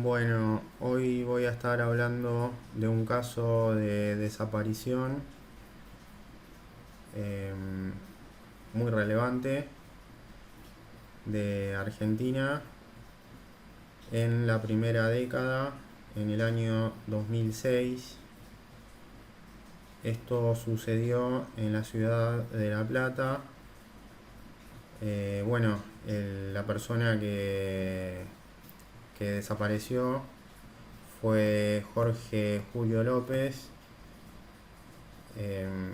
Bueno, hoy voy a estar hablando de un caso de desaparición em, muy relevante de Argentina en la primera década, en el año 2006. Esto sucedió en la ciudad de La Plata. Bueno, la persona que desapareció fue Jorge Julio López. em,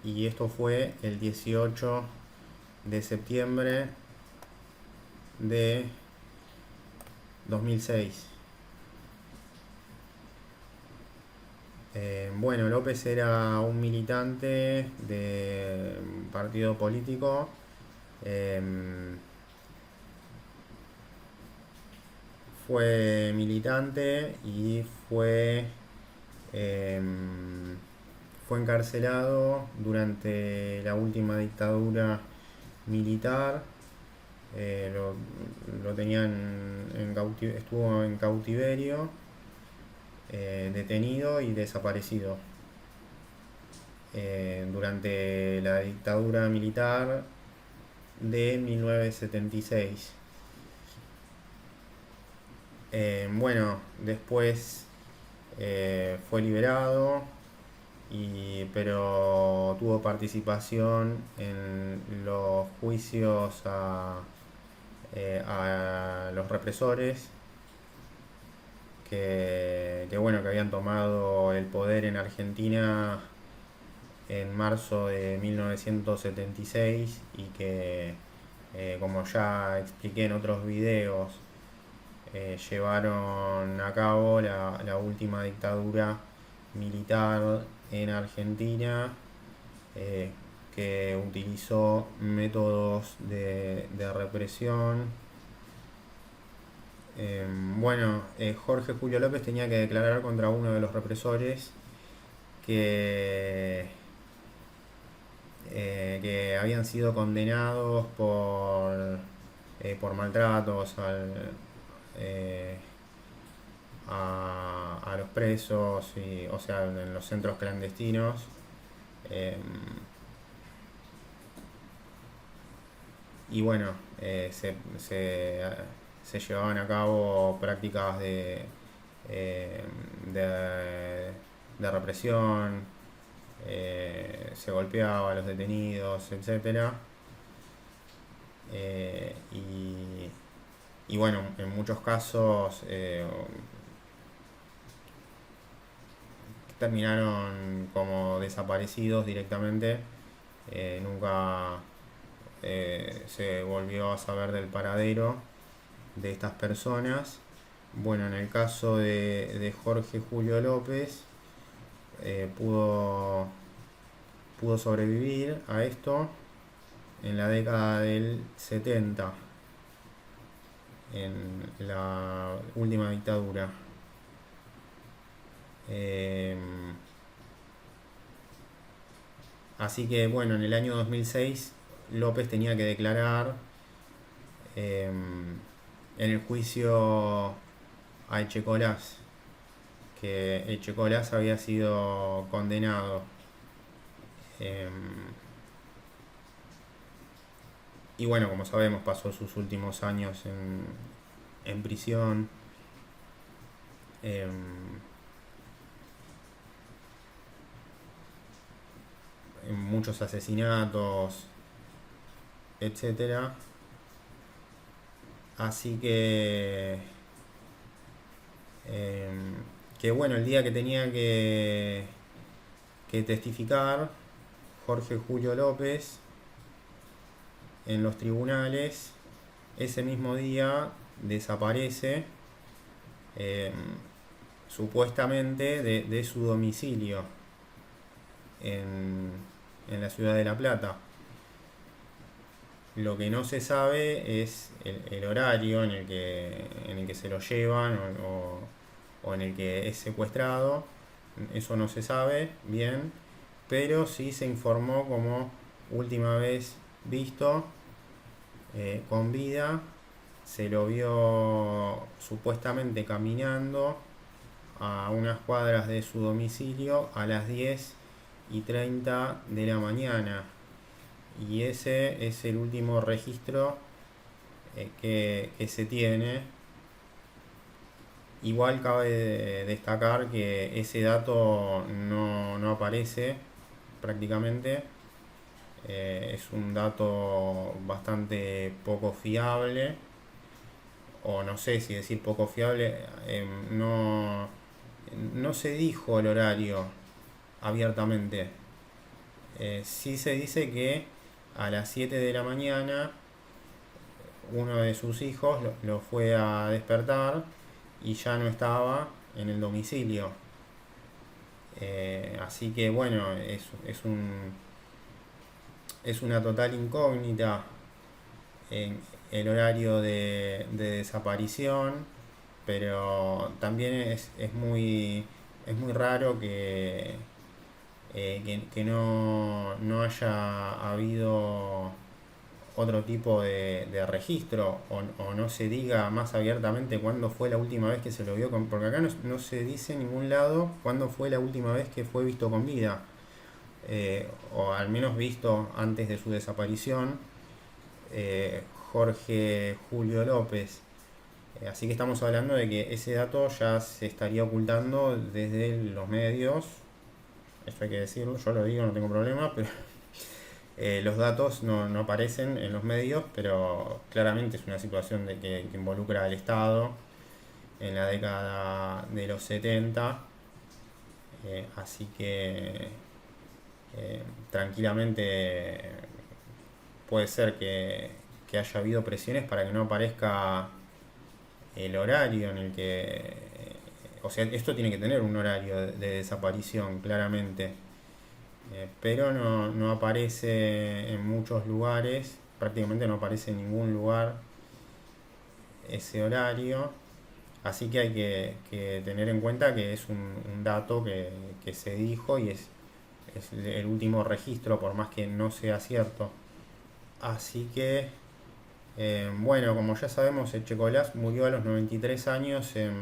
y esto fue el 18 de septiembre de 2006. Bueno, López era un militante de un partido político. eh, Fue militante y eh, fue encarcelado durante la última dictadura militar. eh, lo, lo tenían estuvo en cautiverio, detenido y desaparecido durante la dictadura militar de 1976. Bueno, después fue liberado, pero tuvo participación en los juicios a los represores bueno, que habían tomado el poder en Argentina en marzo de 1976 y que, como ya expliqué en otros videos, llevaron a cabo la última dictadura militar en Argentina, eh, que utilizó métodos de represión. Bueno, Jorge Julio López tenía que declarar contra uno de los represores que, que habían sido condenados por maltratos eh, a los presos, o sea, en los centros clandestinos. Eh, y bueno, se llevaban a cabo prácticas eh, de, de represión. Se golpeaba a los detenidos, etcétera. Eh, y, y bueno, en muchos casos terminaron como desaparecidos directamente. Nunca se volvió a saber del paradero de estas personas. Bueno, en el caso de Jorge Julio López, eh, pudo, pudo sobrevivir a esto en la década del 70, en la última dictadura. Eh, Así que bueno, en el año 2006 López tenía que declarar eh, en el juicio a Echecolás, que Echecolás había sido condenado. Eh, y bueno, como sabemos, pasó sus últimos años en prisión. eh, en muchos asesinatos, etcétera. Así eh, que bueno, el día que tenía que testificar Jorge Julio López en los tribunales, ese mismo día desaparece, eh, supuestamente de su domicilio en, en la ciudad de La Plata. Lo que no se sabe es el horario en el que se lo llevan o en el que es secuestrado. Eso no se sabe bien, pero sí se informó como última vez visto con vida se lo vio supuestamente caminando a unas cuadras de su domicilio a las 10:30 de la mañana. Y ese es el último registro que se tiene. Igual cabe destacar que ese dato no aparece prácticamente. Es un dato bastante poco fiable, o no sé si decir poco fiable. No se dijo el horario abiertamente. Sí se dice que a las 7 de la mañana uno de sus hijos lo fue a despertar y ya no estaba en el domicilio. Así que bueno, es una total incógnita en el horario de desaparición, pero también es muy raro que no haya habido otro tipo de registro, o no se diga más abiertamente cuándo fue la última vez que se lo vio porque acá no se dice en ningún lado cuándo fue la última vez que fue visto con vida, o al menos visto antes de su desaparición, eh, Jorge Julio López. Así que estamos hablando de que ese dato ya se estaría ocultando desde los medios. Eso hay que decirlo, yo lo digo, no tengo problema, pero los datos no aparecen en los medios, pero claramente es una situación que involucra al Estado en la década de los 70. Así que tranquilamente puede ser que haya habido presiones para que no aparezca el horario en el que... O sea, esto tiene que tener un horario de desaparición, claramente. Pero no aparece en muchos lugares, prácticamente no aparece en ningún lugar ese horario. Así que hay que tener en cuenta que es un dato que se dijo y es el último registro, por más que no sea cierto. Así que, bueno, como ya sabemos, Echecolás murió a los 93 años en,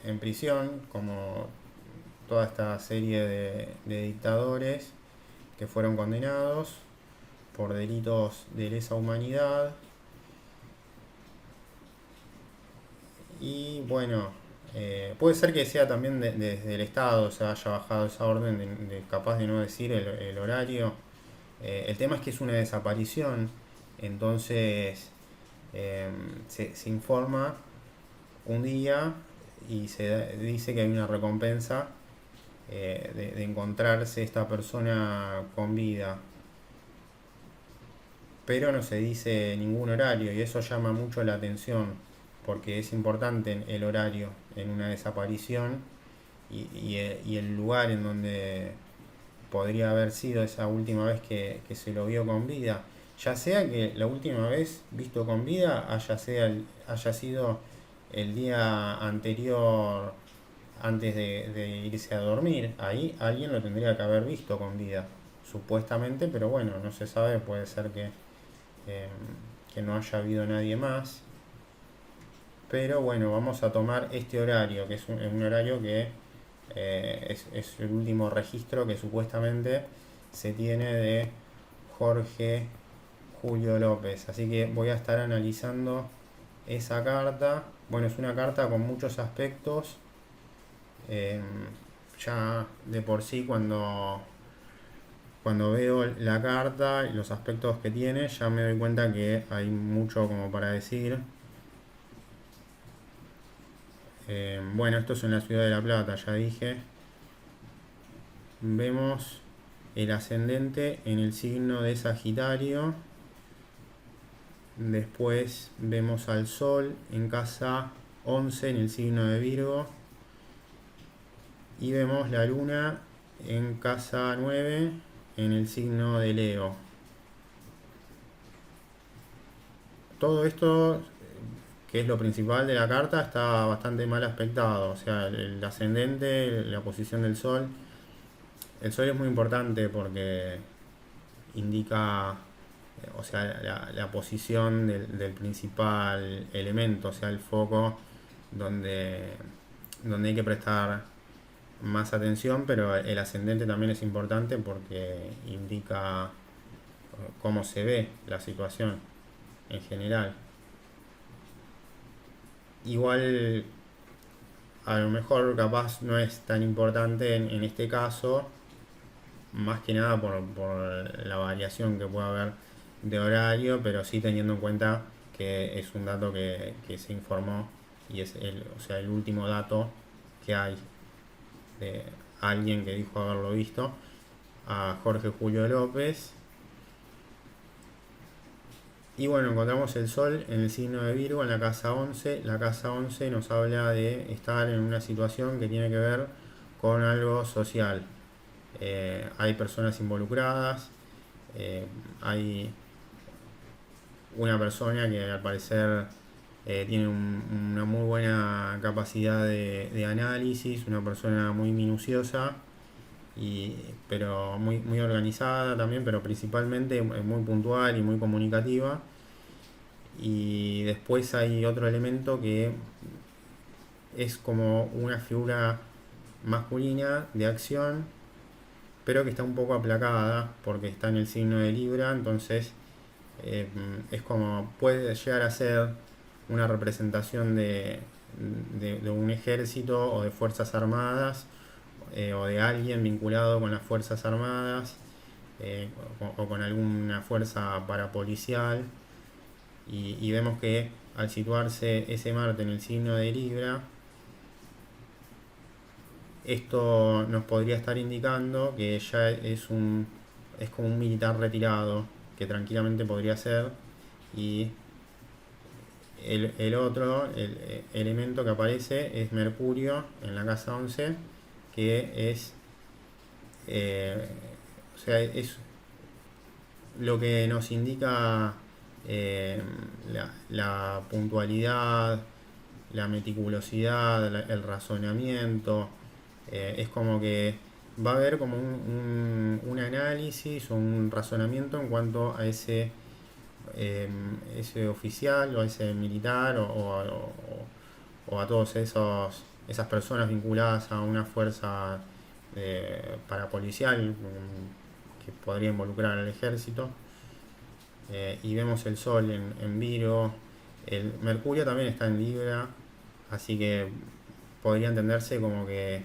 en prisión, como toda esta serie de dictadores que fueron condenados por delitos de lesa humanidad. Y bueno, puede ser que sea también desde el Estado se haya bajado esa orden capaz de no decir el horario. El tema es que es una desaparición, entonces eh, se informa un día y se dice que hay una recompensa de encontrarse esta persona con vida, pero no se dice ningún horario y eso llama mucho la atención porque es importante el horario en una desaparición y el lugar en donde podría haber sido esa última vez que se lo vio con vida. Ya sea que la última vez visto con vida haya sido el día anterior antes de irse a dormir. Ahí alguien lo tendría que haber visto con vida, supuestamente, pero bueno, no se sabe, puede ser eh, que no haya habido nadie más. Pero bueno, vamos a tomar este horario, que es un horario que es el último registro que supuestamente se tiene de Jorge Julio López. Así que voy a estar analizando esa carta. Bueno, es una carta con muchos aspectos. Eh, ya de por sí cuando veo la carta y los aspectos que tiene, ya me doy cuenta que hay mucho como para decir. Bueno, esto es en la ciudad de La Plata, ya dije. Vemos el ascendente en el signo de Sagitario. Después vemos al Sol en casa 11 en el signo de Virgo. Y vemos la Luna en casa 9 en el signo de Leo. Todo esto, que es lo principal de la carta, está bastante mal aspectado. O sea, el ascendente, la posición del Sol. El Sol es muy importante porque indica o sea, la posición del principal elemento, o sea, el foco donde, donde hay que prestar más atención, pero el ascendente también es importante porque indica cómo se ve la situación en general. Igual a lo mejor capaz no es tan importante en este caso, más que nada por la variación que puede haber de horario, pero sí teniendo en cuenta que es un dato que se informó y es o sea, el último dato que hay de alguien que dijo haberlo visto, a Jorge Julio López. Y bueno, encontramos el Sol en el signo de Virgo, en la casa 11. La casa 11 nos habla de estar en una situación que tiene que ver con algo social. Hay personas involucradas, eh, hay una persona que al parecer tiene una muy buena capacidad de análisis, una persona muy minuciosa, y, pero muy organizada también, pero principalmente muy puntual y muy comunicativa. Y después hay otro elemento que es como una figura masculina de acción, pero que está un poco aplacada porque está en el signo de Libra, entonces eh, es como puede llegar a ser una representación de un ejército o de fuerzas armadas, o de alguien vinculado con las fuerzas armadas, o con alguna fuerza parapolicial. Y vemos que al situarse ese Marte en el signo de Libra, esto nos podría estar indicando que ya es como un militar retirado, que tranquilamente podría ser. Y el otro elemento que aparece es Mercurio en la casa 11, que es, eh, o sea, es lo que nos indica eh, la puntualidad, la meticulosidad, el razonamiento. Es como que va a haber como un análisis o un razonamiento en cuanto a ese oficial o a ese militar o a todos esas personas vinculadas a una fuerza parapolicial, que podría involucrar al ejército. Y vemos el Sol en Virgo, el Mercurio también está en Libra, así que podría entenderse como que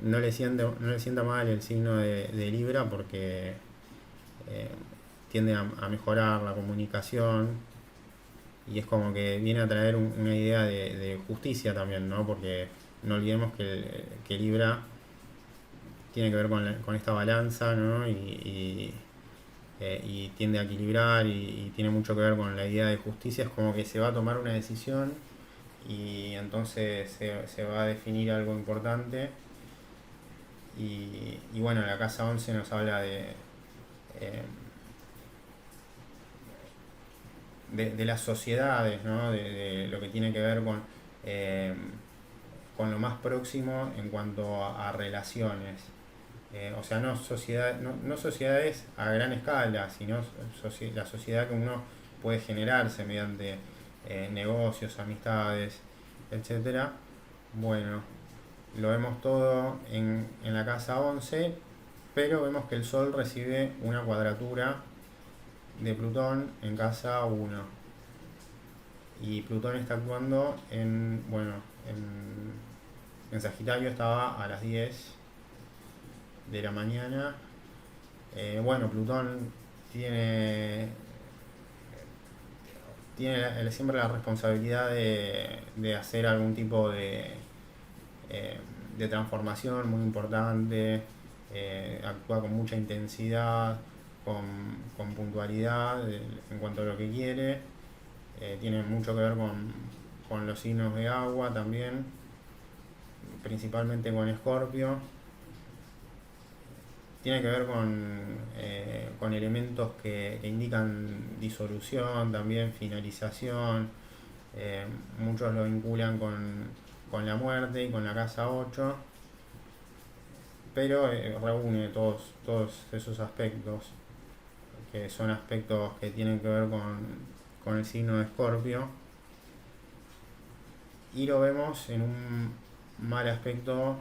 no le sienta mal el signo de Libra porque eh, tiende a mejorar la comunicación, y es como que viene a traer una idea de justicia también, ¿no? Porque no olvidemos que Libra tiene que ver con esta balanza, ¿no? Y tiende a equilibrar y tiene mucho que ver con la idea de justicia. Es como que se va a tomar una decisión y entonces se va a definir algo importante. Y bueno, la casa 11 nos habla eh, de las sociedades, ¿no? De lo que tiene que ver eh, con lo más próximo en cuanto a relaciones. O sea, no sociedades a gran escala, sino la sociedad que uno puede generarse mediante negocios, amistades, etcétera. Bueno, lo vemos todo en la casa 11, pero vemos que el Sol recibe una cuadratura de Plutón en casa 1. Y Plutón está actuando bueno, en Sagitario, estaba a las 10 de la mañana. Bueno, Plutón tiene, tiene siempre la responsabilidad de hacer algún tipo eh, de transformación muy importante. Actúa con mucha intensidad, con puntualidad en cuanto a lo que quiere. Tiene mucho que ver con los signos de agua también, principalmente con Escorpio. Tiene que ver con elementos que indican disolución, también finalización. Muchos lo vinculan con la muerte y con la casa 8, pero reúne todos esos aspectos. que son aspectos que tienen que ver con el signo de Escorpio, y lo vemos en un mal aspecto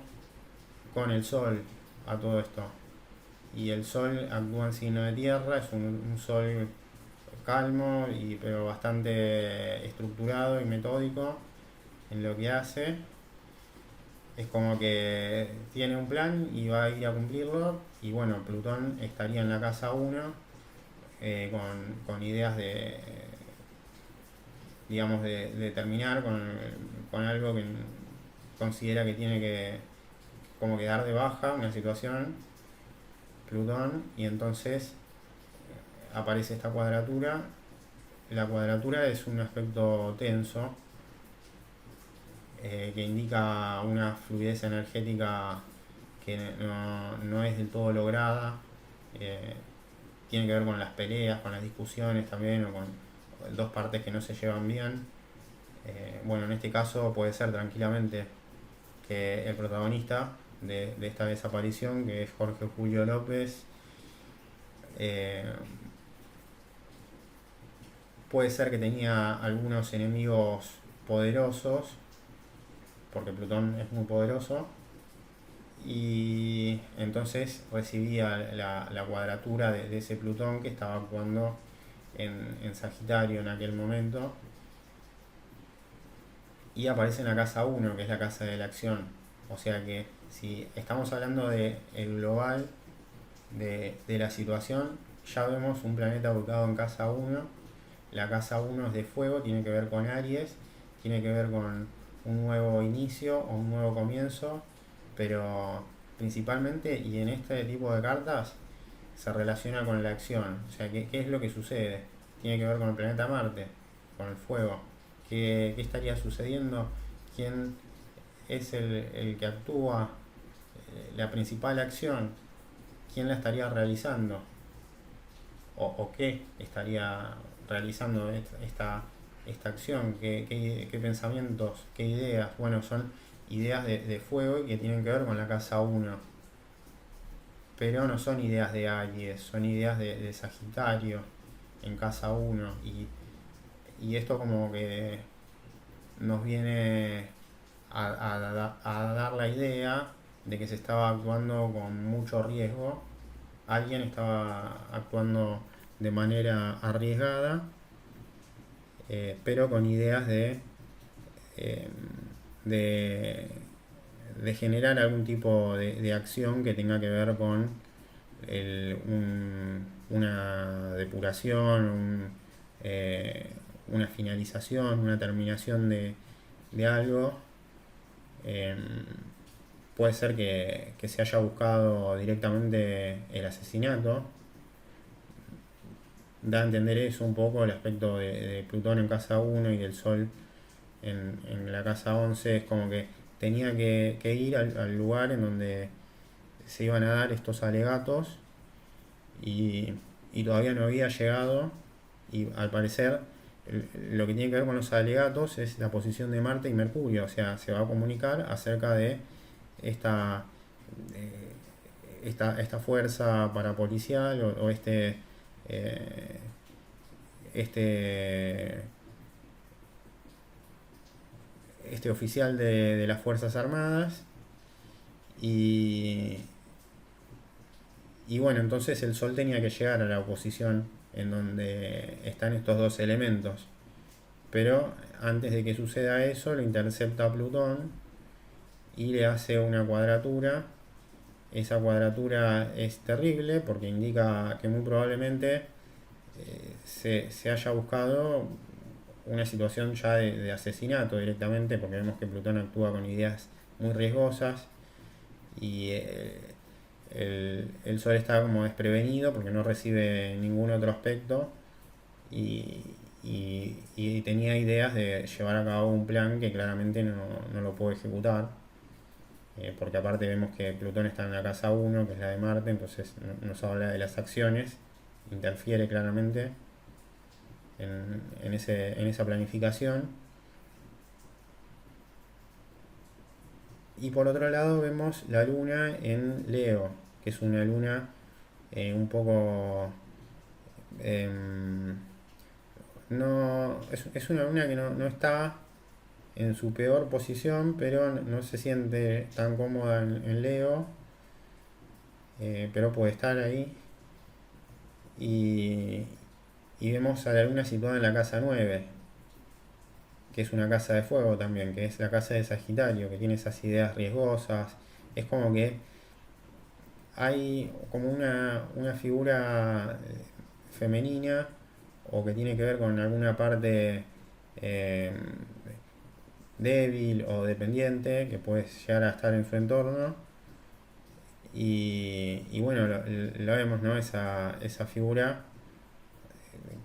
con el Sol a todo esto. Y el Sol actúa en signo de tierra, es un Sol calmo, pero bastante estructurado y metódico en lo que hace. Es como que tiene un plan y va a ir a cumplirlo. Y bueno, Plutón estaría en la casa 1 con ideas de, digamos, de terminar con algo que considera que tiene que como que dar de baja una situación, Plutón, y entonces aparece esta cuadratura. La cuadratura es un aspecto tenso que indica una fluidez energética que no es del todo lograda. eh, Tiene que ver con las peleas, con las discusiones también, o con dos partes que no se llevan bien. Bueno, en este caso puede ser tranquilamente que el protagonista de esta desaparición, que es Jorge Julio López, eh, puede ser que tenía algunos enemigos poderosos, porque Plutón es muy poderoso, y entonces recibía la cuadratura de ese Plutón que estaba actuando en Sagitario en aquel momento, y aparece en la casa 1, que es la casa de la acción. O sea que si estamos hablando de el global de la situación, ya vemos un planeta ubicado en casa 1. La casa 1 es de fuego, tiene que ver con Aries, tiene que ver con un nuevo inicio o un nuevo comienzo, pero principalmente, y en este tipo de cartas, se relaciona con la acción. O sea, ¿qué es lo que sucede? Tiene que ver con el planeta Marte, con el fuego. ¿Qué estaría sucediendo? ¿Quién es el que actúa? La principal acción, ¿quién la estaría realizando? ¿O qué estaría realizando esta acción? ¿Qué pensamientos? ¿Qué ideas? Bueno, son ideas de fuego que tienen que ver con la casa 1, pero no son ideas de Aries, son ideas de Sagitario en casa 1. Y esto como que nos viene a dar la idea de que se estaba actuando con mucho riesgo. Alguien estaba actuando de manera arriesgada, pero con ideas eh, de, de generar algún tipo de acción que tenga que ver con una depuración, eh, una finalización, una terminación de algo. Eh, Puede ser que se haya buscado directamente el asesinato. Da a entender eso un poco el aspecto de Plutón en casa 1 y del Sol en la casa 11. Es como que tenía que ir al lugar en donde se iban a dar estos alegatos, y, y todavía no había llegado. Y al parecer lo que tiene que ver con los alegatos es la posición de Marte y Mercurio. O sea, se va a comunicar acerca de esta, eh, esta fuerza parapolicial, o eh, este, este oficial de las Fuerzas Armadas. Y, y bueno, entonces el Sol tenía que llegar a la oposición en donde están estos dos elementos. Pero antes de que suceda eso, lo intercepta Plutón y le hace una cuadratura. Esa cuadratura es terrible porque indica que muy probablemente se haya buscado una situación ya de asesinato directamente, porque vemos que Plutón actúa con ideas muy riesgosas, y el Sol está como desprevenido porque no recibe ningún otro aspecto, y, y tenía ideas de llevar a cabo un plan que claramente no lo puede ejecutar. Porque aparte vemos que Plutón está en la casa 1, que es la de Marte, entonces nos habla de las acciones, interfiere claramente en esa planificación. Y por otro lado vemos la luna en Leo, que es una luna un poco em, no, es una luna que no está en su peor posición, pero no se siente tan cómoda en Leo, pero puede estar ahí. Y, y vemos a la luna situada en la casa 9 que es una casa de fuego también, que es la casa de Sagitario, que tiene esas ideas riesgosas. Es como que hay como una figura femenina o que tiene que ver con alguna parte eh, débil o dependiente que puede llegar a estar en su entorno. Y bueno, lo vemos, ¿no? Esa figura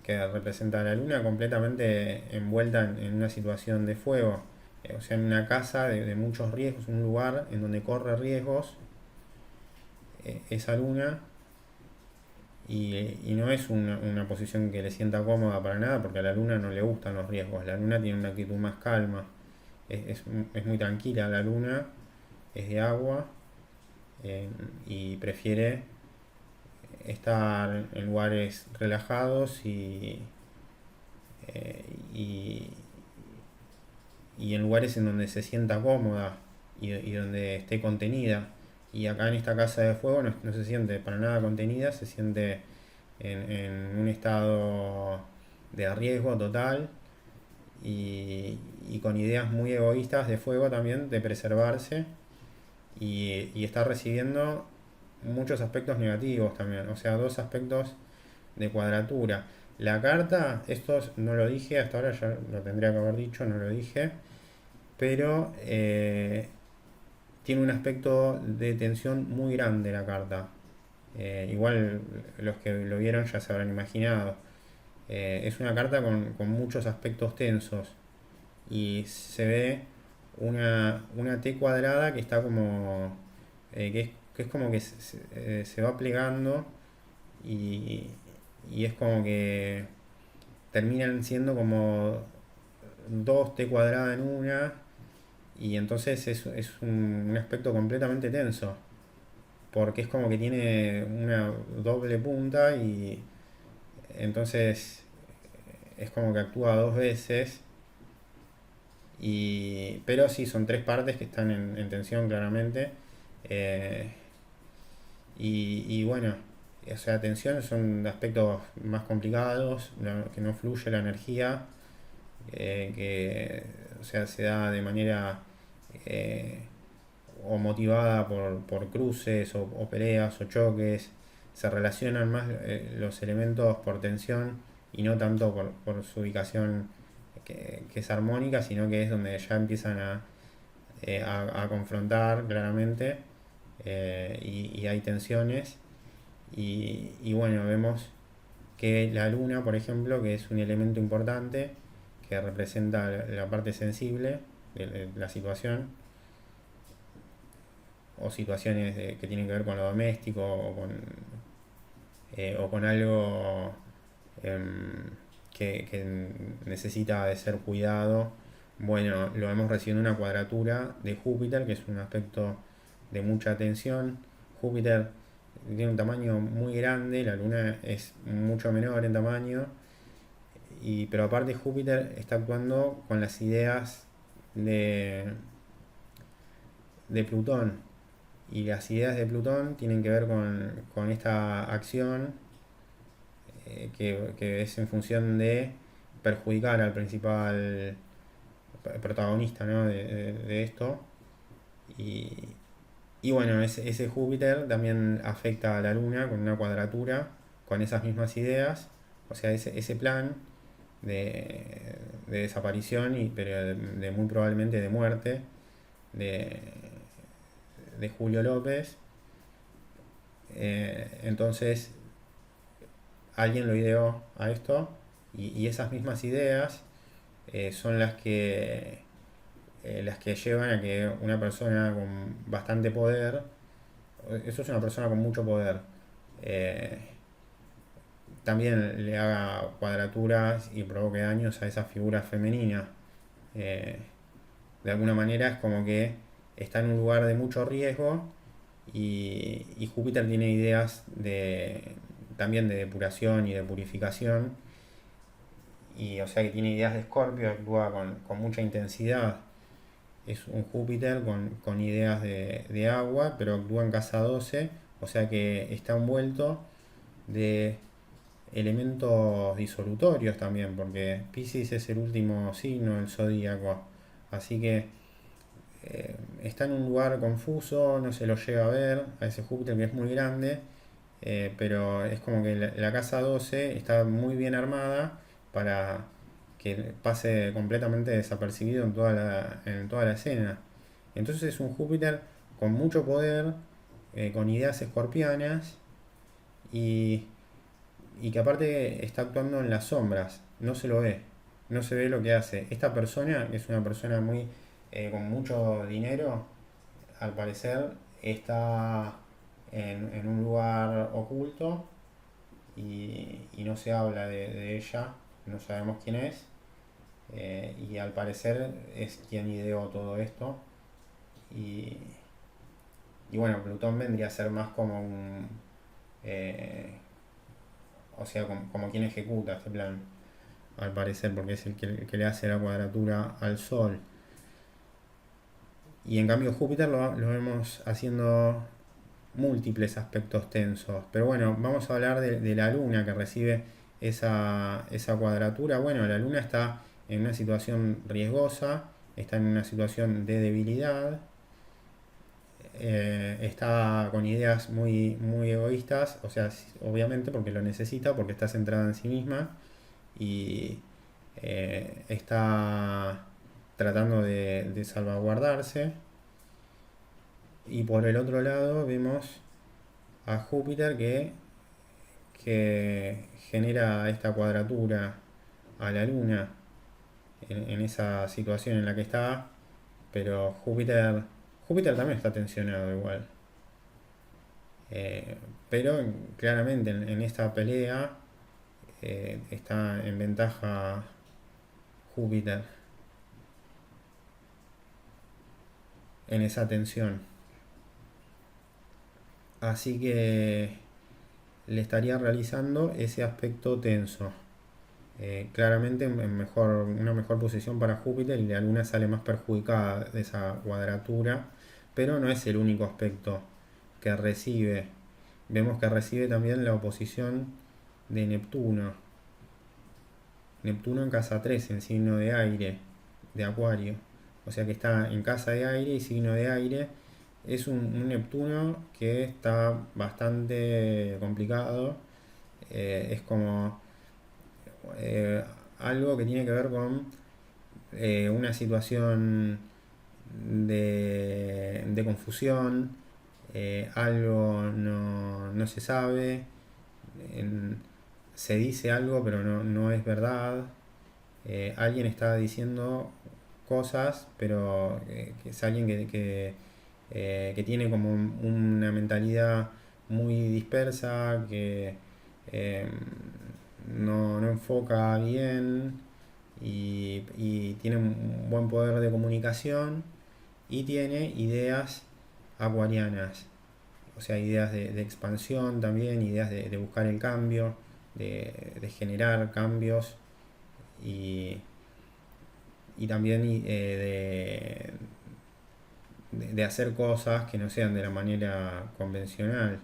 que representa a la luna completamente envuelta en una situación de fuego. O sea, en una casa de muchos riesgos, un lugar en donde corre riesgos esa luna. Y no es una posición que le sienta cómoda para nada, porque a la luna no le gustan los riesgos. La luna tiene una actitud más calma, es muy tranquila la luna, es de agua y prefiere estar en lugares relajados eh, y, y en lugares en donde se sienta cómoda y donde esté contenida. Y acá en esta casa de fuego no se siente para nada contenida, se siente en un estado de riesgo total y con ideas muy egoístas de fuego también, de preservarse y está recibiendo muchos aspectos negativos también, o sea, dos aspectos de cuadratura. La carta, esto no lo dije, hasta ahora ya lo tendría que haber dicho, no lo dije, pero tiene un aspecto de tensión muy grande la carta. Igual los que lo vieron ya se habrán imaginado. Es una carta con muchos aspectos tensos y se ve una T cuadrada que está como que es como que se va plegando y, y es como que terminan siendo como dos T cuadrada en una y entonces es un aspecto completamente tenso porque es como que tiene una doble punta y entonces es como que actúa dos veces. Pero sí, son tres partes que están en tensión claramente. Eh, y bueno, o sea, tensión son aspectos más complicados, que no fluye la energía, que o sea, se da de manera eh, o motivada por cruces o peleas o choques. Se relacionan más los elementos por tensión y no tanto por su ubicación que es armónica, sino que es donde ya empiezan a confrontar claramente y hay tensiones. Y bueno, vemos que la luna, por ejemplo, que es un elemento importante que representa la parte sensible de la situación, o situaciones que tienen que ver con lo doméstico o con algo que necesita de ser cuidado. Bueno, lo hemos recibido en una cuadratura de Júpiter, que es un aspecto de mucha tensión. Júpiter tiene un tamaño muy grande, la Luna es mucho menor en tamaño, pero aparte Júpiter está actuando con las ideas de, de Plutón. Y las ideas de Plutón tienen que ver con esta acción que es en función de perjudicar al principal protagonista, ¿no? de esto. Y, y bueno, ese Júpiter también afecta a la Luna con una cuadratura, con esas mismas ideas, o sea, ese plan de desaparición, pero de muy probablemente de muerte de, de Julio López. Entonces, alguien lo ideó a esto y esas mismas ideas son las que llevan a que una persona con bastante poder, eso es una persona con mucho poder, eh, también le haga cuadraturas y provoque daños a esa figura femenina. Eh, de alguna manera es como que está en un lugar de mucho riesgo y Júpiter tiene ideas también de depuración y de purificación. Y o sea que tiene ideas de Escorpio, actúa con mucha intensidad. Es un Júpiter con ideas de agua, pero actúa en casa 12, o sea que está envuelto de elementos disolutorios también, porque Piscis es el último signo del zodíaco. Así que está en un lugar confuso, no se lo llega a ver a ese Júpiter que es muy grande, pero es como que la casa 12 está muy bien armada para que pase completamente desapercibido en toda la escena. Entonces es un Júpiter con mucho poder, con ideas escorpianas y, y que aparte está actuando en las sombras, no se lo ve, no se ve lo que hace. Esta persona es una persona muy con mucho dinero, al parecer está en un lugar oculto y no se habla de ella, no sabemos quién es, y al parecer es quien ideó todo esto. Y, y bueno, Plutón vendría a ser más como un... eh, o sea, como quien ejecuta este plan, al parecer, porque es el que le hace la cuadratura al Sol. Y en cambio Júpiter lo vemos haciendo múltiples aspectos tensos. Pero bueno, vamos a hablar de la Luna que recibe esa cuadratura. Bueno, la Luna está en una situación riesgosa, está en una situación de debilidad, está con ideas muy egoístas, o sea, obviamente porque lo necesita, porque está centrada en sí misma y está tratando de salvaguardarse. Y por el otro lado vemos a Júpiter que genera esta cuadratura a la Luna en esa situación en la que está, pero Júpiter también está tensionado igual. Eh, pero claramente en esta pelea está en ventaja Júpiter en esa tensión. Así que le estaría realizando ese aspecto tenso. Claramente una mejor posición para Júpiter y la Luna sale más perjudicada de esa cuadratura, pero no es el único aspecto que recibe. Vemos que recibe también la oposición de Neptuno. Neptuno en casa 3, en signo de aire, de Acuario. O sea que está en casa de aire y signo de aire. Es un Neptuno que está bastante complicado. Es como eh, algo que tiene que ver con una situación de confusión, algo no se sabe, en- se dice algo pero no es verdad, alguien está diciendo cosas, pero que es alguien que tiene como una mentalidad muy dispersa, que eh, no enfoca bien y tiene un buen poder de comunicación y tiene ideas acuarianas, o sea, ideas de expansión también, ideas de buscar el cambio, de generar cambios y, y también de hacer cosas que no sean de la manera convencional.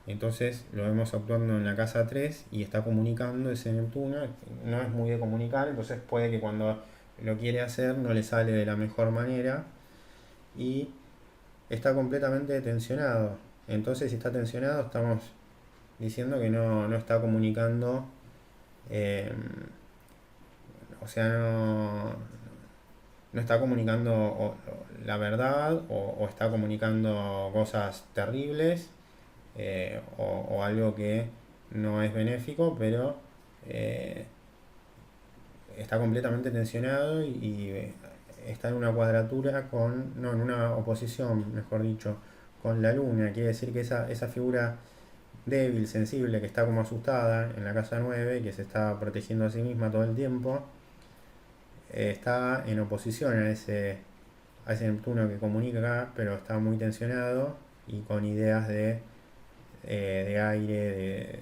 Entonces lo vemos actuando en la casa 3 y está comunicando ese Neptuno, no es muy de comunicar, entonces puede que cuando lo quiere hacer no le sale de la mejor manera y está completamente tensionado. Entonces si está tensionado estamos diciendo que no está comunicando, eh, o sea, no está comunicando la verdad o está comunicando cosas terribles, o algo que no es benéfico, pero eh, está completamente tensionado y está en una cuadratura no, en una oposición, mejor dicho, con la Luna. Quiere decir que esa figura débil, sensible, que está como asustada en la casa 9 que se está protegiendo a sí misma todo el tiempo, está en oposición a ese Neptuno que comunica acá, pero está muy tensionado y con ideas de aire,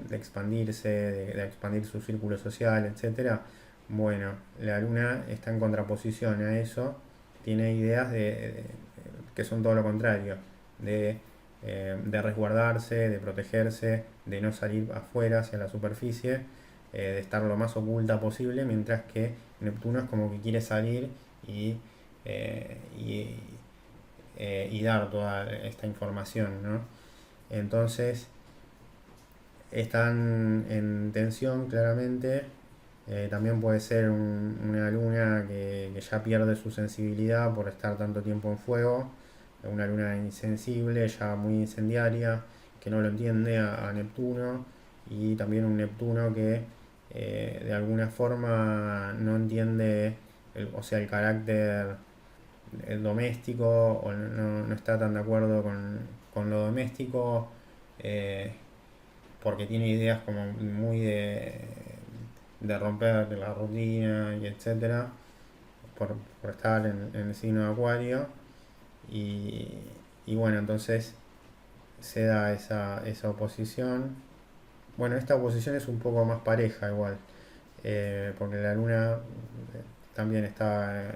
de expandirse, de expandir su círculo social, etcétera. Bueno, la luna está en contraposición a eso, tiene ideas que son todo lo contrario, de, de resguardarse, de protegerse, de no salir afuera hacia la superficie, de estar lo más oculta posible, mientras que Neptuno es como que quiere salir y, eh, y, y dar toda esta información, ¿no? Entonces están en tensión claramente. También puede ser una luna que ya pierde su sensibilidad por estar tanto tiempo en fuego, una luna insensible, ya muy incendiaria, que no lo entiende a Neptuno, y también un Neptuno que de alguna forma no entiende o sea, el carácter el doméstico, o no está tan de acuerdo con lo doméstico, eh, porque tiene ideas como muy de romper la rutina y etcétera, por estar en el signo de Acuario. Y, y bueno, entonces se da esa oposición. Bueno, esta oposición es un poco más pareja igual, porque la luna también está,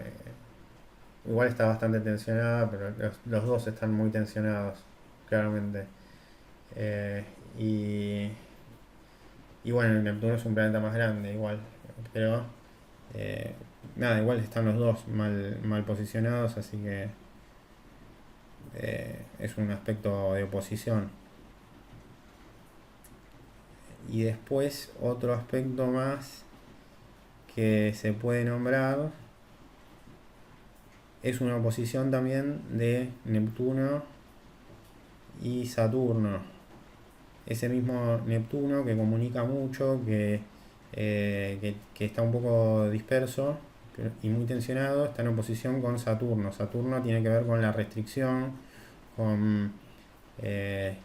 igual está bastante tensionada, pero los dos están muy tensionados, claramente. Eh, y, y bueno, Neptuno es un planeta más grande igual, pero eh, nada, igual están los dos mal posicionados, así que es un aspecto de oposición. Y después otro aspecto más que se puede nombrar es una oposición también de Neptuno y Saturno. Ese mismo Neptuno que comunica mucho, que está un poco disperso y muy tensionado, está en oposición con Saturno. Saturno tiene que ver con la restricción, con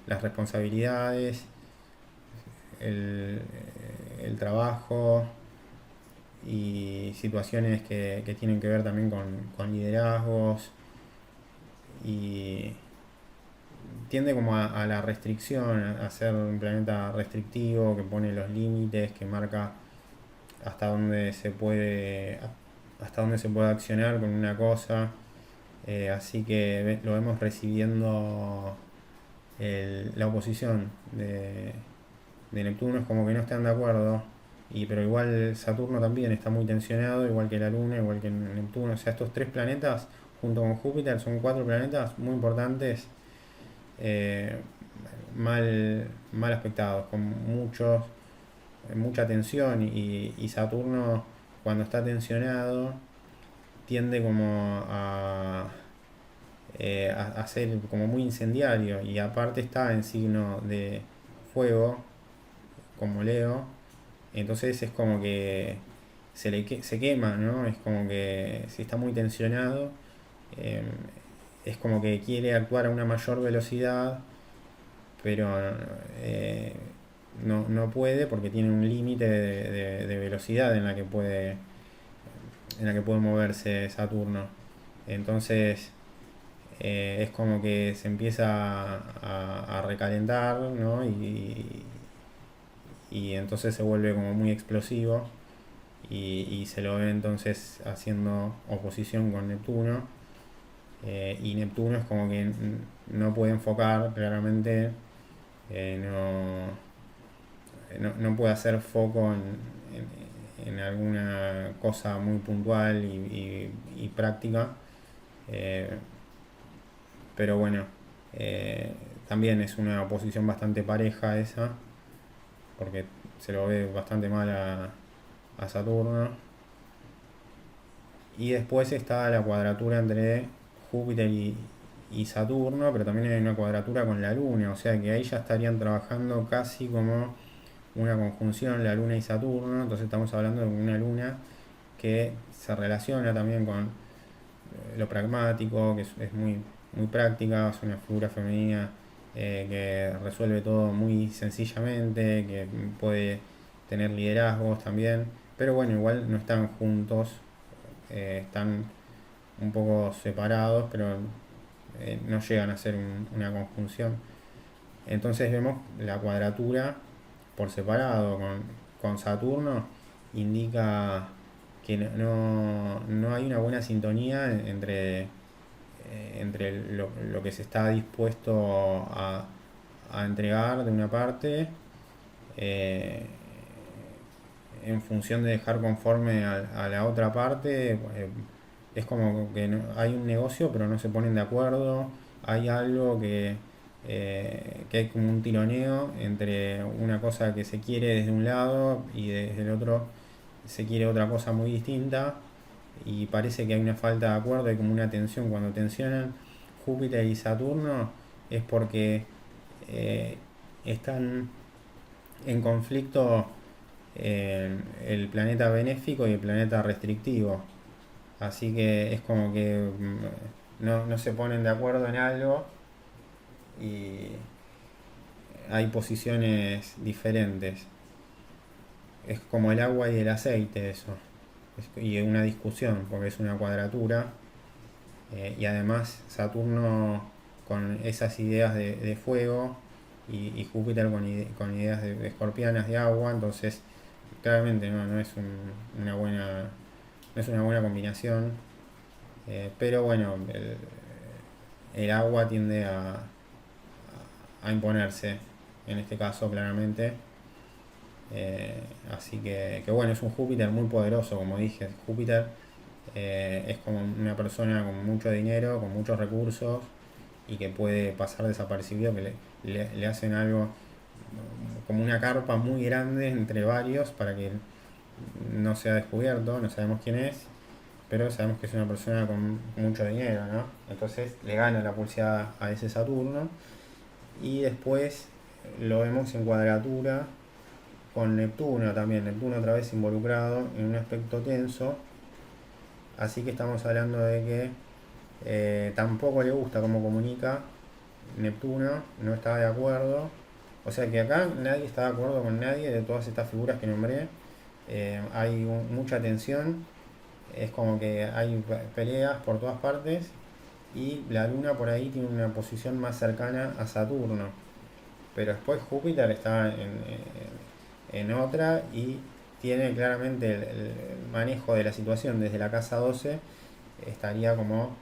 las responsabilidades, el, el trabajo y situaciones que tienen que ver también con liderazgos, y tiende como a la restricción, a ser un planeta restrictivo que pone los límites, que marca hasta dónde se puede accionar con una cosa. Así que lo vemos recibiendo la oposición de Neptuno, es como que no están de acuerdo. Pero igual Saturno también está muy tensionado, igual que la Luna, igual que Neptuno. O sea, estos tres planetas junto con Júpiter son cuatro planetas muy importantes, eh, mal aspectados, con mucha tensión, y Saturno cuando está tensionado tiende como a ser como muy incendiario, y aparte está en signo de fuego como Leo, entonces es como que se quema, ¿no? Es como que si está muy tensionado, eh, es como que quiere actuar a una mayor velocidad, pero eh, no puede porque tiene un límite de velocidad en la que puede moverse Saturno. Entonces es como que se empieza a recalentar, ¿no? Y entonces se vuelve como muy explosivo, y se lo ve entonces haciendo oposición con Neptuno. Y Neptuno es como que no puede enfocar claramente, no puede hacer foco en alguna cosa muy puntual y práctica. Eh, pero bueno, eh, también es una oposición bastante pareja esa, porque se lo ve bastante mal a Saturno. Y después está la cuadratura entre Júpiter y Saturno, pero también hay una cuadratura con la Luna, o sea que ahí ya estarían trabajando casi como una conjunción la Luna y Saturno. Entonces estamos hablando de una Luna que se relaciona también con lo pragmático, que es muy práctica, es una figura femenina que resuelve todo muy sencillamente, que puede tener liderazgos también, pero bueno, igual no están juntos, están un poco separados, pero no llegan a ser una conjunción. Entonces vemos la cuadratura por separado con Saturno, indica que no hay una buena sintonía entre lo que se está dispuesto a entregar de una parte, eh, en función de dejar conforme a la otra parte. Es como que hay un negocio pero no se ponen de acuerdo, hay algo que hay como un tironeo entre una cosa que se quiere desde un lado y desde el otro se quiere otra cosa muy distinta, y parece que hay una falta de acuerdo, hay como una tensión. Cuando tensionan Júpiter y Saturno es porque eh, están en conflicto el planeta benéfico y el planeta restrictivo. Así que es como que no se ponen de acuerdo en algo y hay posiciones diferentes. Es como el agua y el aceite eso. Y una discusión, porque es una cuadratura. Y además Saturno con esas ideas de fuego y Júpiter con ideas de escorpianas de agua. Entonces claramente no es una buena, no es una buena combinación. Pero bueno, el agua tiende a imponerse en este caso claramente. Así que bueno, es un Júpiter muy poderoso, como dije. Júpiter es como una persona con mucho dinero, con muchos recursos, y que puede pasar desapercibido, que le hacen algo como una carpa muy grande entre varios para que no sea descubierto. No sabemos quién es, pero sabemos que es una persona con mucho dinero, ¿no? Entonces le gana la pulseada a ese Saturno. Y después lo vemos en cuadratura con Neptuno también. Neptuno otra vez involucrado en un aspecto tenso. Así que estamos hablando de que tampoco le gusta cómo comunica Neptuno, no está de acuerdo. O sea que acá nadie está de acuerdo con nadie de todas estas figuras que nombré. Hay mucha tensión, es como que hay peleas por todas partes, y la Luna por ahí tiene una posición más cercana a Saturno. Pero después Júpiter está en otra y tiene claramente el manejo de la situación desde la casa 12. Estaría como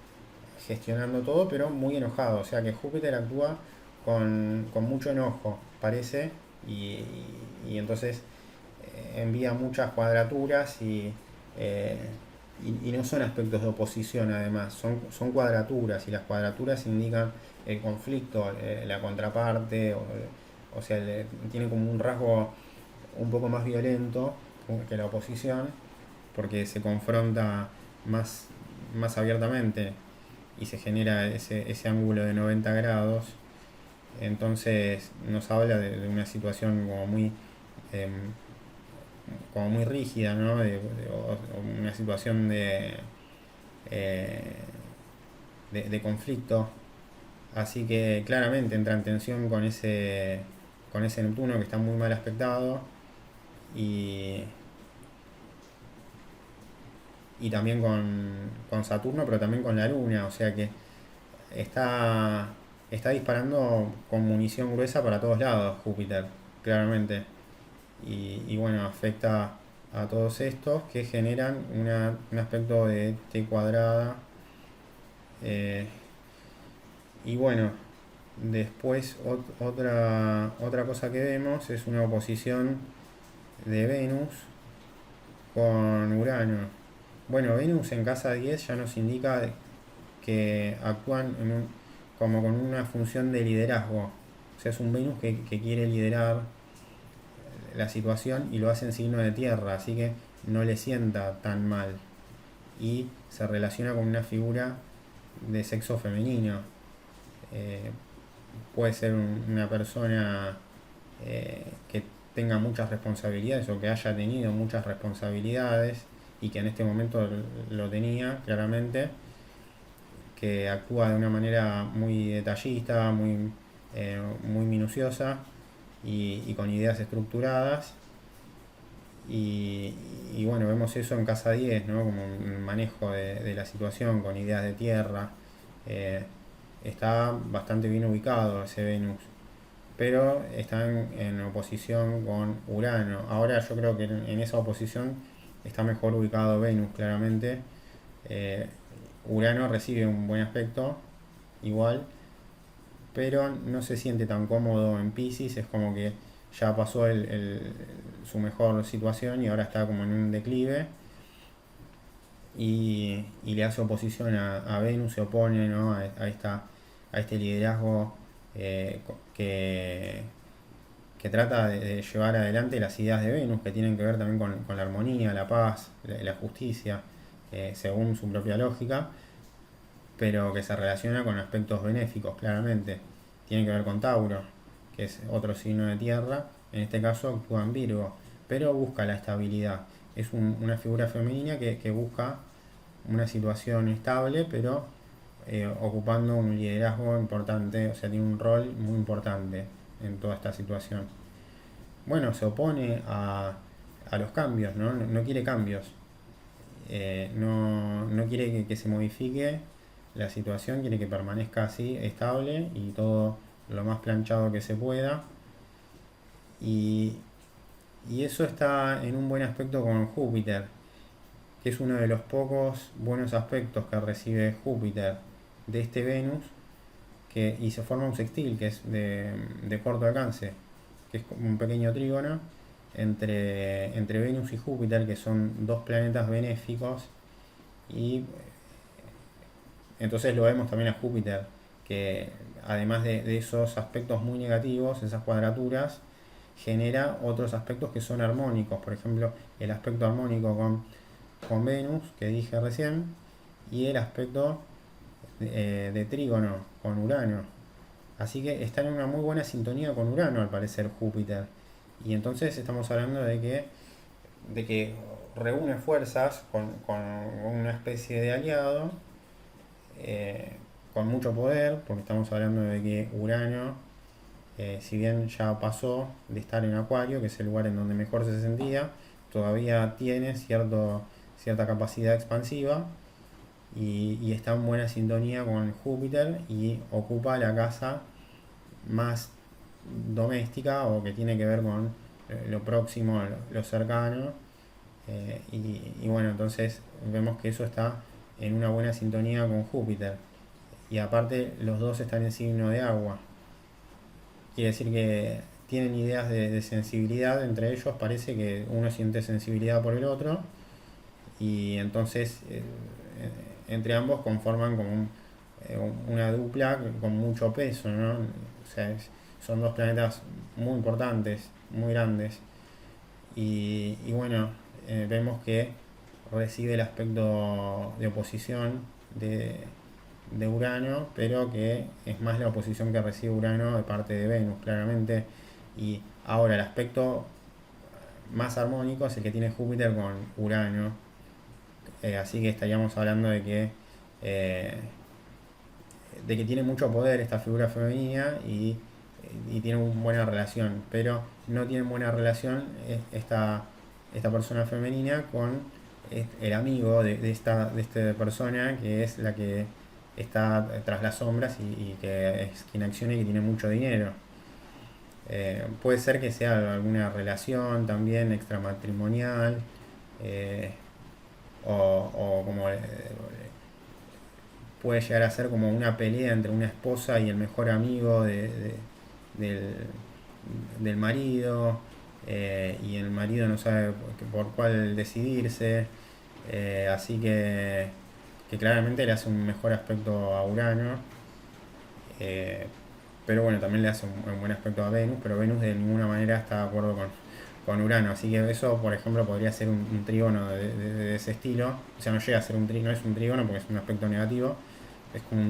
gestionando todo, pero muy enojado. O sea que Júpiter actúa con mucho enojo, parece, y entonces envía muchas cuadraturas eh, y no son aspectos de oposición. Además son cuadraturas, y las cuadraturas indican el conflicto, la contraparte, o sea, tiene como un rasgo un poco más violento que la oposición, porque se confronta más abiertamente y se genera ese ángulo de 90 grados. Entonces nos habla de una situación eh, como muy rígida, ¿no? O una situación eh, de conflicto. Así que claramente entra en tensión con ese Neptuno que está muy mal aspectado, y, y también con Saturno, pero también con la Luna. O sea que está, está disparando con munición gruesa para todos lados Júpiter, claramente. Y bueno, afecta a todos estos que generan un aspecto de T cuadrada. eh, y bueno, después otra cosa que vemos es una oposición de Venus con Urano. Bueno, Venus en casa 10 ya nos indica que actúan como con una función de liderazgo. O sea, es un Venus que quiere liderar la situación y lo hace en signo de tierra, así que no le sienta tan mal. Y se relaciona con una figura de sexo femenino. Eh, Puede ser una persona que tenga muchas responsabilidades, o que haya tenido muchas responsabilidades y que en este momento lo tenía claramente, que actúa de una manera muy detallista, muy minuciosa, y con ideas estructuradas. Y bueno, vemos eso en casa 10, ¿no? Como un manejo de la situación con ideas de tierra. Eh, Está bastante bien ubicado ese Venus. pero están en oposición con Urano. Ahora yo creo que en esa oposición está mejor ubicado Venus, claramente. Eh, Urano recibe un buen aspecto, igual, pero no se siente tan cómodo en Pisces, es como que ya pasó su mejor situación y ahora está como en un declive y le hace oposición a Venus, se opone, ¿no? a este liderazgo que trata de llevar adelante las ideas de Venus, que tienen que ver también con la armonía, la paz, la justicia, según su propia lógica, pero que se relaciona con aspectos benéficos, claramente. Tiene que ver con Tauro, que es otro signo de tierra, en este caso actúa en Virgo, pero busca la estabilidad. Es una figura femenina que busca una situación estable, pero ocupando un liderazgo importante, o sea, tiene un rol muy importante en toda esta situación. Bueno, se opone a los cambios, ¿no? No quiere cambios, no quiere que se modifique la situación, quiere que permanezca así, estable y todo lo más planchado que se pueda. Y, y eso está en un buen aspecto con Júpiter, que es uno de los pocos buenos aspectos que recibe Júpiter de este Venus, y se forma un sextil que es de corto alcance, que es como un pequeño trígono entre Venus y Júpiter, que son dos planetas benéficos, y entonces lo vemos también a Júpiter, que además de esos aspectos muy negativos, esas cuadraturas, genera otros aspectos que son armónicos, por ejemplo, el aspecto armónico con Venus, que dije recién, y el aspecto de trígono con Urano. Así que está en una muy buena sintonía con Urano, al parecer, Júpiter. Y entonces estamos hablando de que reúne fuerzas con una especie de aliado, con mucho poder, porque estamos hablando de que Urano, si bien ya pasó de estar en Acuario, que es el lugar en donde mejor se sentía, todavía tiene cierta capacidad expansiva y está en buena sintonía con Júpiter y ocupa la casa más doméstica o que tiene que ver con lo próximo, lo cercano. Y bueno, entonces vemos que eso está en una buena sintonía con Júpiter. Y aparte los dos están en signo de agua. Quiere decir que tienen ideas de sensibilidad entre ellos, parece que uno siente sensibilidad por el otro y entonces entre ambos conforman como una dupla con mucho peso, ¿no? O sea, son dos planetas muy importantes, muy grandes. Y bueno, vemos que recibe el aspecto de oposición de Urano, pero que es más la oposición que recibe Urano de parte de Venus, claramente. Y ahora el aspecto más armónico es el que tiene Júpiter con Urano. Así que estaríamos hablando eh, de que tiene mucho poder esta figura femenina y tiene una buena relación, pero no tiene buena relación esta persona femenina con el amigo de esta persona, que es la que está tras las sombras y que es quien acciona y que tiene mucho dinero. Puede ser que sea alguna relación también extramatrimonial, eh, o como puede llegar a ser como una pelea entre una esposa y el mejor amigo del, del marido, y el marido no sabe por cuál decidirse, así que claramente le hace un mejor aspecto a Urano, eh, pero bueno, también le hace un buen aspecto a Venus, pero Venus de ninguna manera está de acuerdo con Urano, así que eso, por ejemplo, podría ser un trígono de ese estilo, o sea, no llega a ser un trígono, no es un trígono porque es un aspecto negativo, es como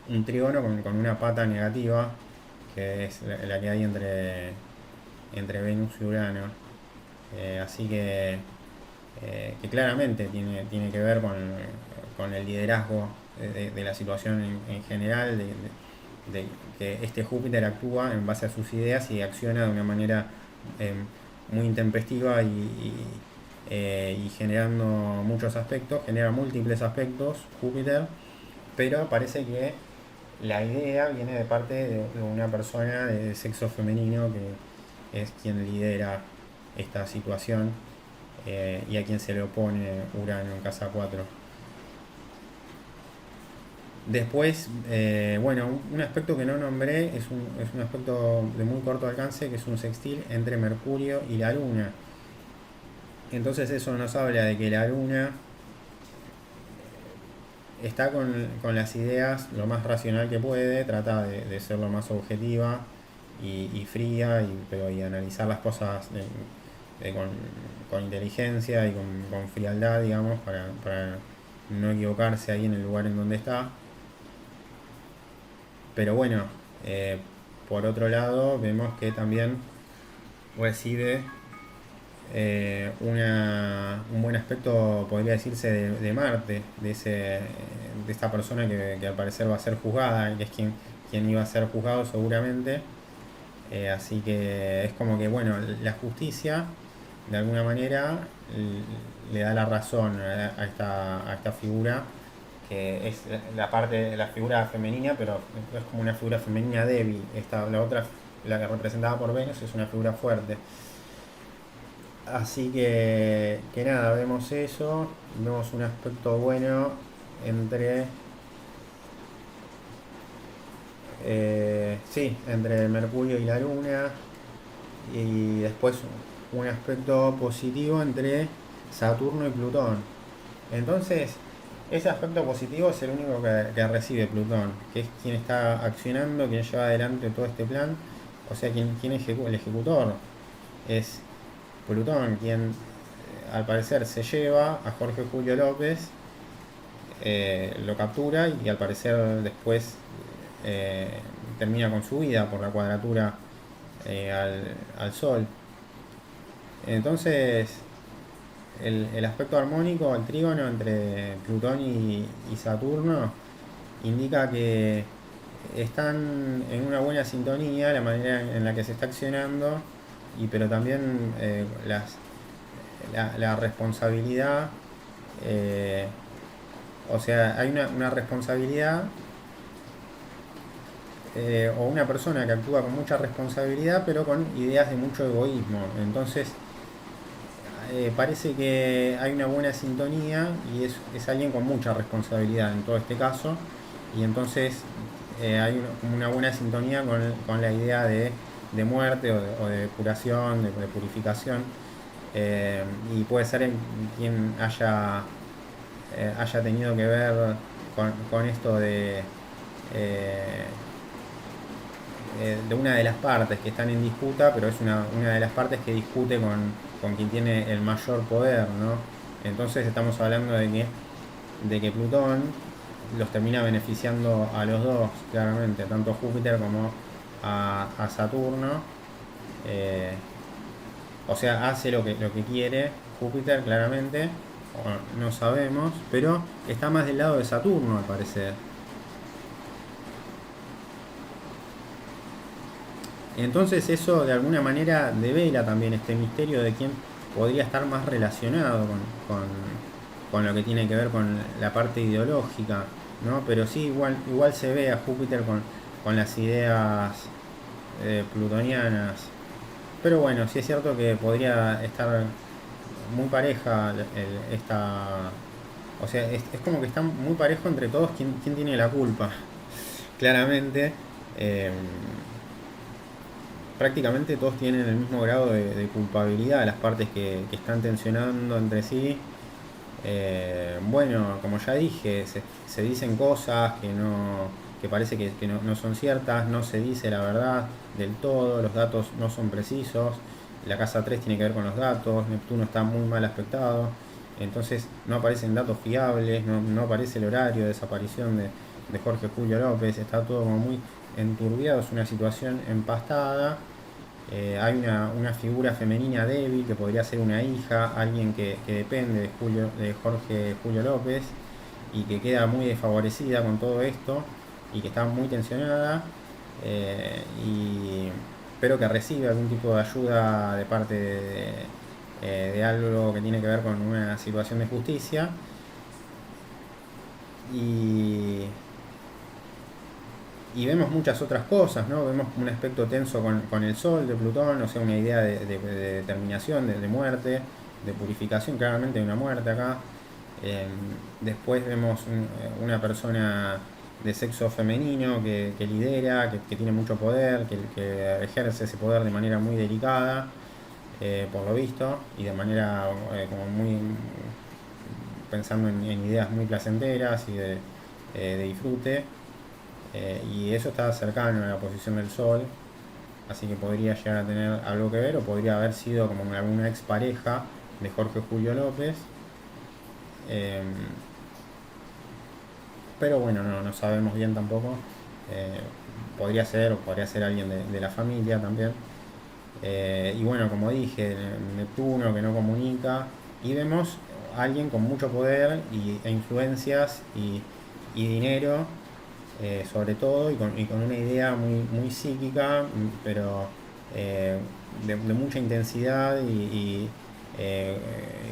un trígono con una pata negativa, que es la que hay entre Venus y Urano. Así que claramente tiene que ver con el liderazgo de la situación en general, de que este Júpiter actúa en base a sus ideas y acciona de una manera eh, muy intempestiva y generando muchos aspectos, genera múltiples aspectos Júpiter, pero parece que la idea viene de parte de una persona de sexo femenino que es quien lidera esta situación, y a quien se le opone Urano en casa 4. Después, bueno, un aspecto que no nombré es un aspecto de muy corto alcance, que es un sextil entre Mercurio y la Luna. Entonces eso nos habla de que la Luna está con las ideas lo más racional que puede, trata de ser lo más objetiva y fría, pero analizar las cosas con inteligencia y con frialdad, digamos, para no equivocarse ahí en el lugar en donde está. Pero bueno, eh, por otro lado, vemos que también recibe un buen aspecto, podría decirse, de Marte, de esta persona que al parecer va a ser juzgada, que es quien iba a ser juzgado seguramente. Así que es como que, bueno, la justicia, de alguna manera, le da la razón a esta figura, que es la parte de la figura femenina, pero es como una figura femenina débil. La otra, la que representada por Venus, es una figura fuerte. Así que nada, vemos eso, vemos un aspecto bueno entre, sí, entre Mercurio y la Luna, y después un aspecto positivo entre Saturno y Plutón. Entonces, ese aspecto positivo es el único que recibe Plutón, que es quien está accionando, quien lleva adelante todo este plan, o sea, quien el ejecutor es Plutón, quien al parecer se lleva a Jorge Julio López, lo captura y al parecer después eh, termina con su vida por la cuadratura al Sol. Entonces, el aspecto armónico, el trígono entre Plutón y Saturno, indica que están en una buena sintonía la manera en la que se está accionando, pero también la responsabilidad, eh, o sea, hay una responsabilidad, o una persona que actúa con mucha responsabilidad pero con ideas de mucho egoísmo. Entonces, parece que hay una buena sintonía y es alguien con mucha responsabilidad en todo este caso, y entonces hay como una buena sintonía con la idea de muerte o de curación, de purificación, y puede ser en quien haya tenido que ver con esto eh, de una de las partes que están en disputa, pero es una de las partes que discute con quien tiene el mayor poder, ¿no? Entonces estamos hablando de que Plutón los termina beneficiando a los dos, claramente, tanto a Júpiter como a Saturno. Eh, o sea, hace lo que quiere Júpiter, claramente, o no sabemos, pero está más del lado de Saturno, al parecer. Entonces eso de alguna manera devela también este misterio de quién podría estar más relacionado con lo que tiene que ver con la parte ideológica, ¿no? Pero sí, igual se ve a Júpiter con las ideas plutonianas. Pero bueno, sí es cierto que podría estar muy pareja esta... O sea, es como que está muy parejo entre todos quién tiene la culpa, claramente. Eh, Prácticamente todos tienen el mismo grado de culpabilidad, las partes que están tensionando entre sí. Bueno, como ya dije, se dicen cosas que parece que no son ciertas, no se dice la verdad del todo, los datos no son precisos, la casa 3 tiene que ver con los datos, Neptuno está muy mal aspectado, entonces no aparecen datos fiables, no aparece el horario de desaparición de Jorge Julio López, está todo como muy enturbiado, es una situación empastada. Hay una figura femenina débil que podría ser una hija, alguien que depende de Jorge Julio López, y que queda muy desfavorecida con todo esto y que está muy tensionada, pero que recibe algún tipo de ayuda de parte de algo que tiene que ver con una situación de justicia. Y y vemos muchas otras cosas, ¿no? Vemos un aspecto tenso con el Sol de Plutón, o sea, una idea de determinación, de muerte, de purificación, claramente hay una muerte acá. Eh, Después vemos una persona de sexo femenino que lidera, que tiene mucho poder, que ejerce ese poder de manera muy delicada, por lo visto, y de manera como muy pensando en ideas muy placenteras y de disfrute. Y eso está cercano a la posición del Sol, así que podría llegar a tener algo que ver, o podría haber sido como alguna expareja de Jorge Julio López. Eh, pero bueno, no sabemos bien tampoco. Eh, Podría ser, o podría ser alguien de la familia también. Y bueno, como dije, Neptuno que no comunica, y vemos a alguien con mucho poder e influencias y dinero, sobre todo, y con una idea muy psíquica, pero de mucha intensidad y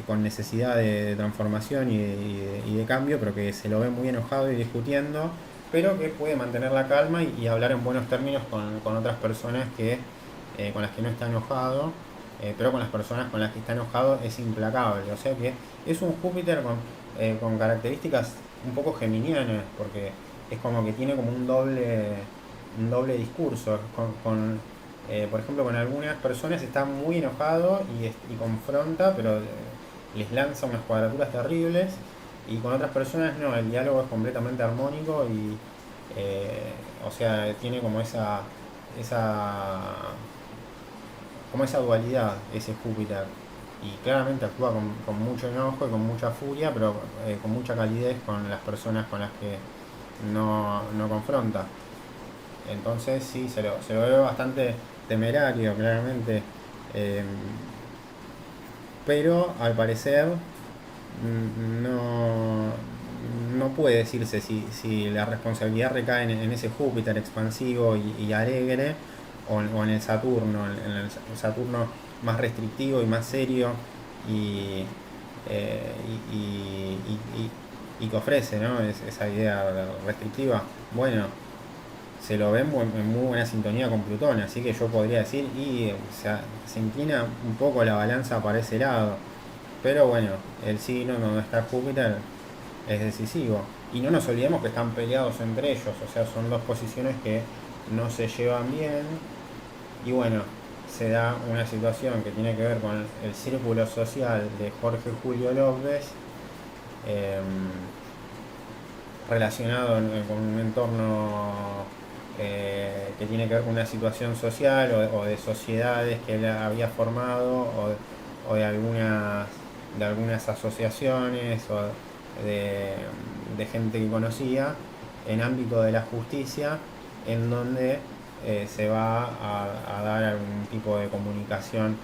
con necesidad de transformación y de cambio, pero que se lo ve muy enojado y discutiendo, pero que puede mantener la calma y hablar en buenos términos con otras personas con las que no está enojado, pero con las personas con las que está enojado es implacable. O sea que es un Júpiter con características un poco geminianas, porque es como que tiene como un doble discurso. Por ejemplo, con algunas personas está muy enojado y confronta, pero les lanza unas cuadraturas terribles, y con otras personas no, el diálogo es completamente armónico o sea, tiene esa, como esa dualidad, ese Júpiter. Y claramente actúa con mucho enojo y con mucha furia, pero con mucha calidez con las personas con las que no confronta. Entonces sí, se lo ve bastante temerario, claramente. Eh, pero al parecer no puede decirse si la responsabilidad recae en ese Júpiter expansivo y alegre, o en el Saturno, en el Saturno más restrictivo y más serio, y, eh, y, que ofrece, ¿no? Esa idea restrictiva. Bueno, se lo ve en muy buena sintonía con Plutón, así que yo podría decir, o sea, se inclina un poco la balanza para ese lado. Pero bueno, el signo donde está Júpiter es decisivo. Y no nos olvidemos que están peleados entre ellos, o sea, son dos posiciones que no se llevan bien. Y bueno, se da una situación que tiene que ver con el círculo social de Jorge Julio López, eh, relacionado con un entorno que tiene que ver con una situación social o de sociedades que él había formado, o de algunas asociaciones o de, de gente que conocía en ámbito de la justicia, en donde se va a dar algún tipo de comunicación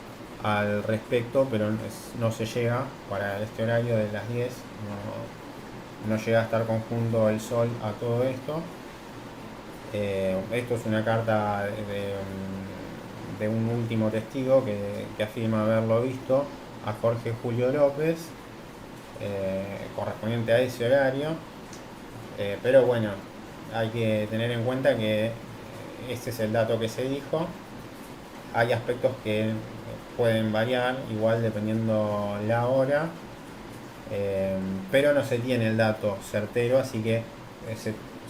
al respecto, pero no se llega para este horario de las 10, no llega a estar conjunto el Sol a todo esto. Esto es una carta de un último testigo que afirma haberlo visto a Jorge Julio López, correspondiente a ese horario. Pero bueno, hay que tener en cuenta que este es el dato que se dijo. Hay aspectos que pueden variar, igual dependiendo la hora, pero no se tiene el dato certero, así que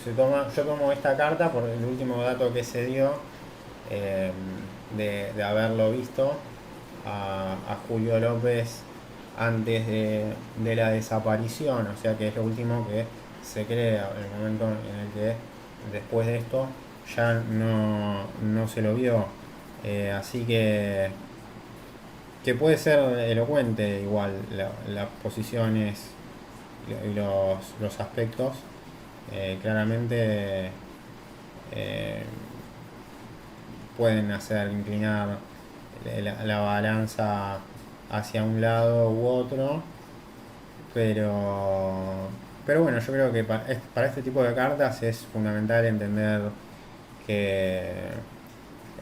yo tomo esta carta por el último dato que se dio, eh, de haberlo visto a Julio López antes de la desaparición, o sea que es lo último que se crea, el momento en el que después de esto ya no se lo vio. Así que puede ser elocuente igual las posiciones y los aspectos. Claramente eh, pueden hacer inclinar la balanza hacia un lado u otro, pero bueno, yo creo que para este tipo de cartas es fundamental entender que,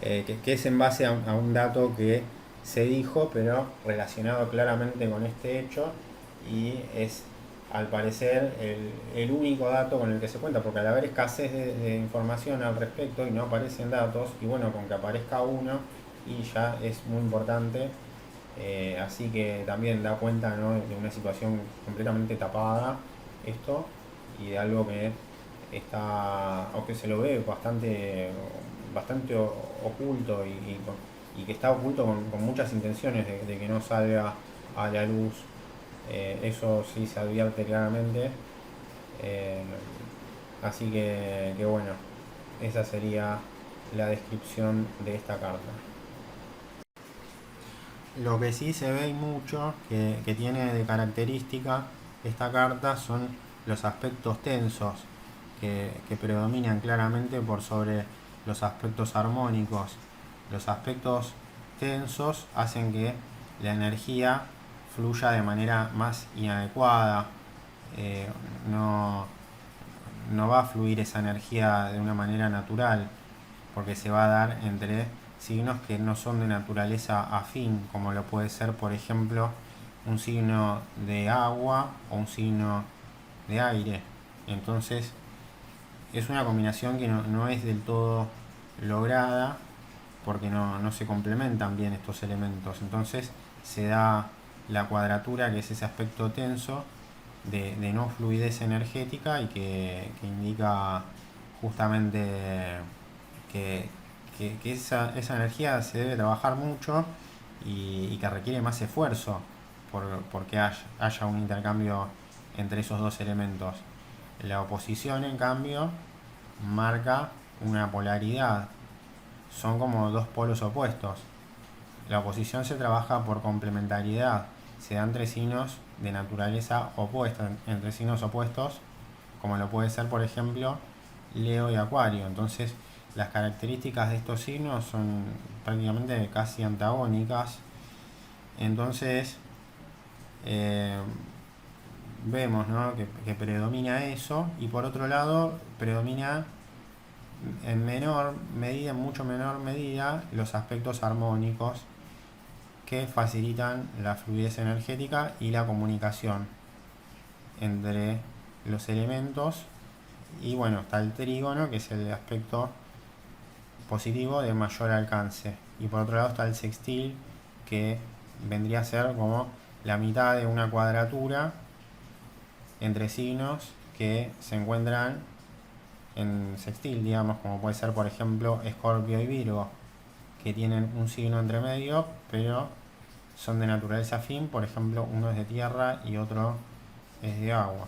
que es en base a un dato que se dijo, pero relacionado claramente con este hecho, y es al parecer el único dato con el que se cuenta, porque al haber escasez de información al respecto y no aparecen datos, y bueno, con que aparezca uno y ya es muy importante, así que también da cuenta, ¿no?, de una situación completamente tapada esto y de algo que está, o que se lo ve bastante oculto y que está oculto con muchas intenciones de que no salga a la luz. Eso sí se advierte claramente. Eh, Así que bueno, esa sería la descripción de esta carta. Lo que sí se ve mucho que tiene de característica esta carta son los aspectos tensos que predominan claramente por sobre los aspectos armónicos. Los aspectos tensos hacen que la energía fluya de manera más inadecuada. Eh, no, no va a fluir esa energía de una manera natural, porque se va a dar entre signos que no son de naturaleza afín, como lo puede ser, por ejemplo, un signo de agua o un signo de aire. Entonces es una combinación que no es del todo lograda, porque no se complementan bien estos elementos. Entonces se da la cuadratura, que es ese aspecto tenso de no fluidez energética y que indica justamente que, esa energía se debe trabajar mucho y que requiere más esfuerzo porque haya un intercambio entre esos dos elementos. La oposición, en cambio, marca una polaridad. Son como dos polos opuestos. La oposición se trabaja por complementariedad. Se dan entre signos de naturaleza opuesta, entre signos opuestos, como lo puede ser, por ejemplo, Leo y Acuario. Entonces, las características de estos signos son prácticamente casi antagónicas. Entonces, eh, vemos, ¿no?, que predomina eso, y por otro lado predomina en menor medida, en mucho menor medida, los aspectos armónicos que facilitan la fluidez energética y la comunicación entre los elementos. Y bueno, está el trígono, que es el aspecto positivo de mayor alcance, y por otro lado está el sextil, que vendría a ser como la mitad de una cuadratura entre signos que se encuentran en sextil, digamos, como puede ser, por ejemplo, Escorpio y Virgo, que tienen un signo entre medio, pero son de naturaleza afín. Por ejemplo, uno es de tierra y otro es de agua.